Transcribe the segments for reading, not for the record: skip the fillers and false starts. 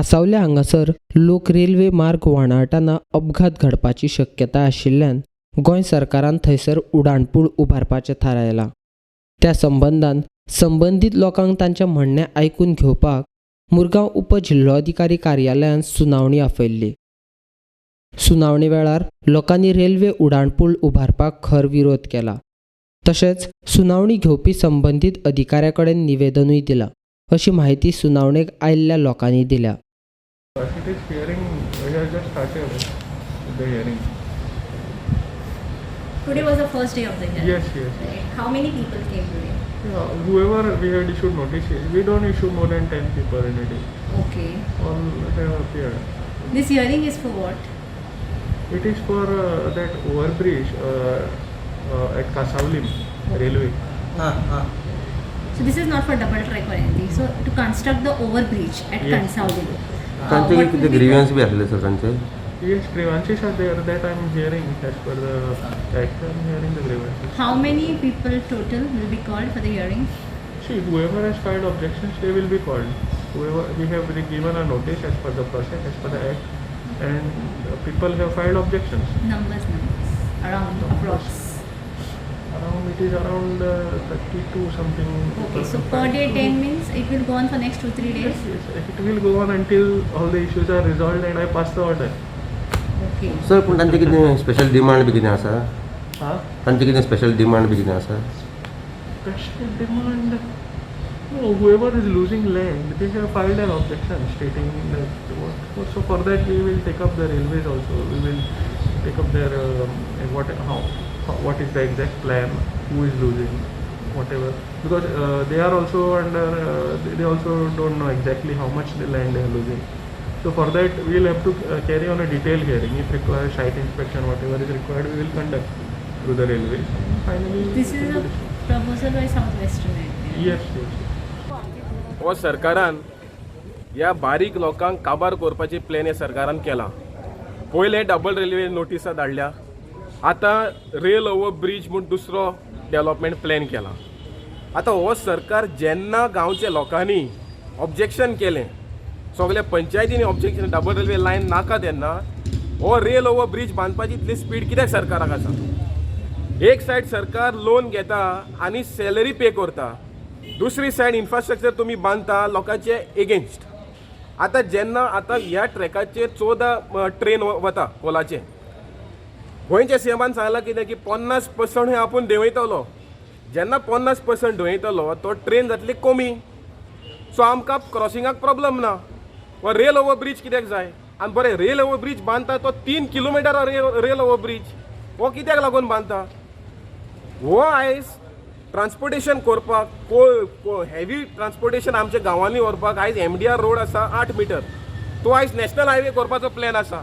कासावले हांगासर लोक रेल्वे मार्ग वणावटाना अपघात घडपाची शक्यताय आशिल्ल्यान गोंय सरकारान थंयसर उडाणपूल उबारपाचें थारायलां. त्या संबंदान संबंदीत लोकांक तांचें म्हणणें आयकून घेवपाक मुरगांव उपजिल्लोधिकारी कार्यालयान सुनावणी आपयल्ली. सुनावणे वेळार लोकांनी रेल्वे उडाणपूल उबारपाक खर विरोध केला. तशेंच सुनावणी घेवपी संबंदीत अधिकाऱ्या कडेन निवेदनूय दिलां, अशी माहिती सुनावणेक आयिल्ल्या लोकांनी दिल्या. It is hearing, we have just started the hearing. Today was the first day of the hearing. Yes, yes. Right. How many people came today? Whoever we had issued notices, we don't issue more than 10 people in a day. Okay. All they have appeared. This hearing is for what? It is for that overbridge at Kasaulim railway. So this is not for double track or anything. So to construct the overbridge at Yes. Kansaulim. त्यांचे किती grievance बी आसले sir तांचे? Yes, grievances are there. That I am hearing as per the act. I am hearing the grievances. How many people total will be called for the hearing? See, whoever has filed objections, they will be called. Whoever we have given a notice as per the process, as per the act, and people have filed objections. Numbers around approx. Around it is around 32 something. Okay, so per day 10 means it will go on for next 2-3 days. Yes, it will go on until all the issues are resolved and I pass the order. Okay. Sir पूण तांचे कितें special demand बी कितें आसा? Huh? तांचे कितें special demand बी कितें आसा? Special demand. No, whoever is losing land, they have filed an objection stating that what. So for that we will take up the railways also. We will take up their what is the exact plan, who is losing, whatever. Because they are also under. They also don't know exactly how much the land they are losing. So for that we will have to carry on a detailed hearing. If required site inspection, whatever is required, we will conduct through the railways. And finally, This is a proposal by Southwestern Railway. yes, yes. हो सरकारान ह्या बारीक लोकांक काबार करपाची plan हे सरकारान केला. पयले डबल रेल्वे नोटिसा धाडल्या, आतां रेल ओवर ब्रिज म्हूण दुसरो डेव्हलपमेंट प्लॅन केला. आतां हो सरकार जेन्ना गांवच्या लोकांनी ऑब्जेक्शन केलें, सगळे पंचायतींनी ऑब्जेक्शन डबल रेल्वे लायन नाका तेन्ना हो रेल ओवर ब्रिज बांदपाची इतली स्पीड कित्याक सरकाराक आसा? एक सायड सरकार लोन घेता आनी सॅलरी पे करता, दुसरी सायड इन्फ्रास्ट्रक्चर तुम्ही बांधता लोकांचे एगेन्स्ट. आतां जेन्ना आतां ह्या ट्रॅकाचेर 14 ट्रेन वता कोलाचे, गोंयच्या सीएमान सांगलां कितें की 50% आपूण देंवयतलो. जेन्ना 50% देंवयतलो तो ट्रेन जातली कमी, सो आमकां क्रॉसिंगाक प्रॉब्लम ना. वा रेल ओवर ब्रिज कित्याक जाय? आनी बरें रेल ओवर ब्रिज बांदता तो 3 किलोमिटर रेल ओवर ब्रिज, हो कित्याक लागून बांदता? हो आयज ट्रान्सपोर्टेशन करपाक हेवी ट्रान्सपोर्टेशन आमच्या गांवांनी व्हरपाक आयज MDR रोड आसा 8 मिटर, तो आयज नॅशनल हायवे करपाचो प्लॅन आसा.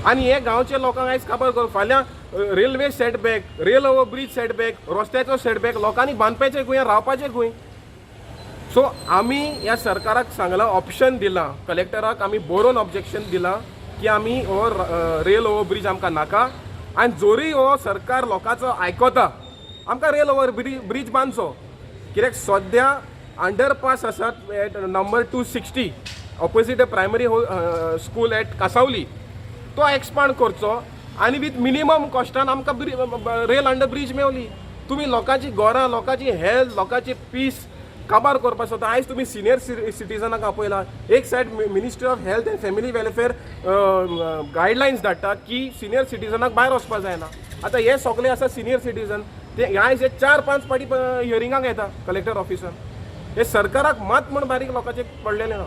आनी हे गांवच्या लोकांक आयज खबर कर, फाल्यां railway setback, rail over bridge setback, रस्त्याचो सेटबॅक लोकांनी बांदपाचें खंय, रावपाचें खंय? सो आमी ह्या सरकाराक सांगलां, ऑप्शन दिलां, कलेक्टराक आमी बरोवन ऑब्जेक्शन दिलां की आमी हो रेल ओवर ब्रिज आमकां नाका. आनी जोरी हो सरकार लोकांचो आयकता, आमकां रेल ओवर ब्रिज बांदचो. कित्याक सद्या अंडरपास आसात at number 260 opposite primary school at Kasavali, तो एक्सपांड करचो आनी विथ मिनिमम कॉस्टान आमकां रेल अंडर ब्रिज मेवली. तुमी लोकांची घरां, लोकांची हेल्थ, लोकांची पीस काबार करपाक सोदता. आयज तुमी सिनियर सिटीजनाक आपयला. एक said ministry of health end family welfare guidelines धाडटा की सिनियर सिटीजनाक भायर वचपाक जायना. आतां हे सगळे आसा सिनियर सिटीजन, ते आयज हे 4-5 पाटी हियरिंगाक येता कलेक्टर ऑफिसान. हे सरकाराक मात म्हण बारीक लोकांचे पडलेले ना.